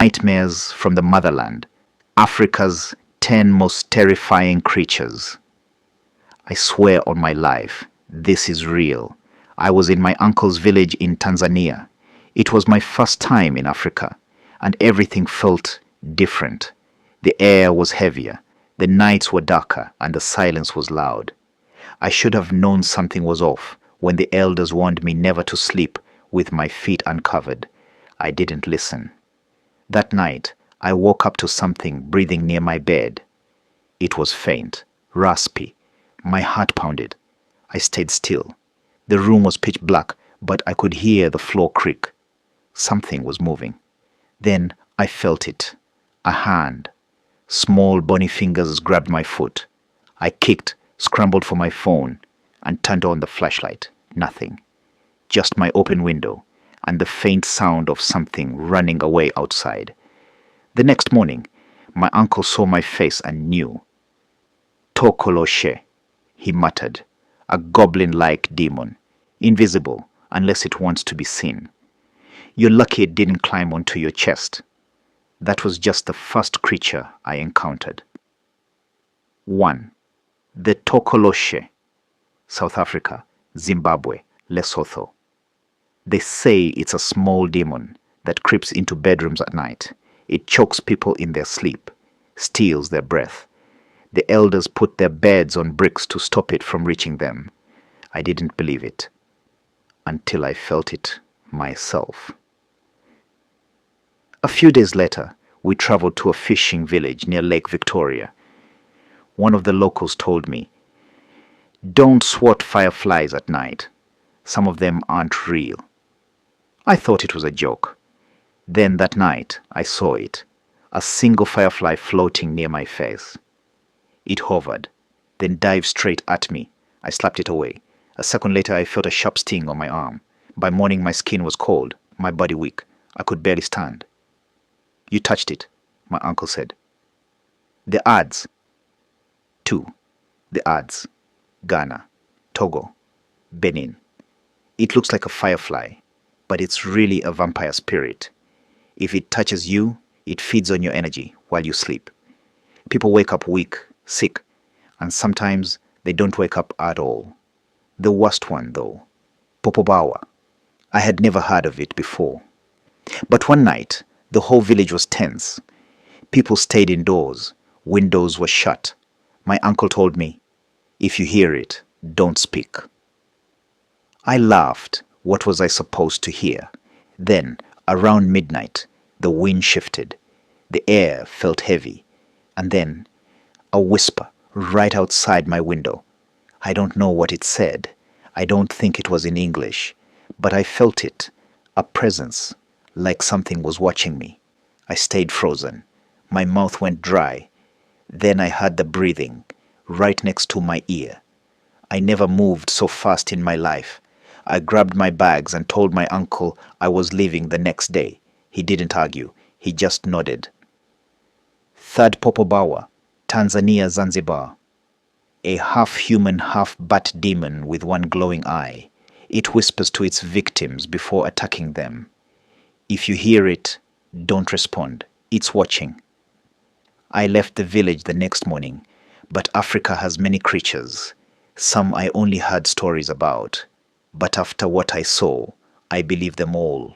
Nightmares from the Motherland, Africa's 10 most terrifying creatures. I swear on my life, this is real. I was in my uncle's village in Tanzania. It was my first time in Africa, and everything felt different. The air was heavier, the nights were darker, and the silence was loud. I should have known something was off when the elders warned me never to sleep with my feet uncovered. I didn't listen. That night, I woke up to something breathing near my bed. It was faint, raspy. My heart pounded. I stayed still. The room was pitch black, but I could hear the floor creak. Something was moving. Then I felt it. A hand. Small bony fingers grabbed my foot. I kicked, scrambled for my phone, and turned on the flashlight. Nothing. Just my open window and the faint sound of something running away outside. The next morning, my uncle saw my face and knew. Tokoloshe, he muttered, a goblin-like demon, invisible unless it wants to be seen. You're lucky it didn't climb onto your chest. That was just the first creature I encountered. 1. The Tokoloshe, South Africa, Zimbabwe, Lesotho. They say it's a small demon that creeps into bedrooms at night. It chokes people in their sleep, steals their breath. The elders put their beds on bricks to stop it from reaching them. I didn't believe it until I felt it myself. A few days later, we traveled to a fishing village near Lake Victoria. One of the locals told me, "Don't swat fireflies at night. Some of them aren't real." I thought it was a joke. Then that night, I saw it, a single firefly floating near my face. It hovered, then dived straight at me. I slapped it away. A second later, I felt a sharp sting on my arm. By morning, my skin was cold, my body weak. I could barely stand. "You touched it," my uncle said. "The odds." 2. The odds. Ghana, Togo, Benin. It looks like a firefly, but it's really a vampire spirit. If it touches you, it feeds on your energy while you sleep. People wake up weak, sick, and sometimes they don't wake up at all. The worst one, though, Popobawa. I had never heard of it before. But one night, the whole village was tense. People stayed indoors. Windows were shut. My uncle told me, "If you hear it, don't speak." I laughed. What was I supposed to hear? Then, around midnight, the wind shifted. The air felt heavy. And then, a whisper right outside my window. I don't know what it said. I don't think it was in English. But I felt it. A presence, like something was watching me. I stayed frozen. My mouth went dry. Then I heard the breathing, right next to my ear. I never moved so fast in my life. I grabbed my bags and told my uncle I was leaving the next day. He didn't argue. He just nodded. 3rd Popobawa, Tanzania, Zanzibar. A half-human, half-bat demon with one glowing eye. It whispers to its victims before attacking them. If you hear it, don't respond. It's watching. I left the village the next morning, but Africa has many creatures. Some I only heard stories about. But after what I saw, I believe them all.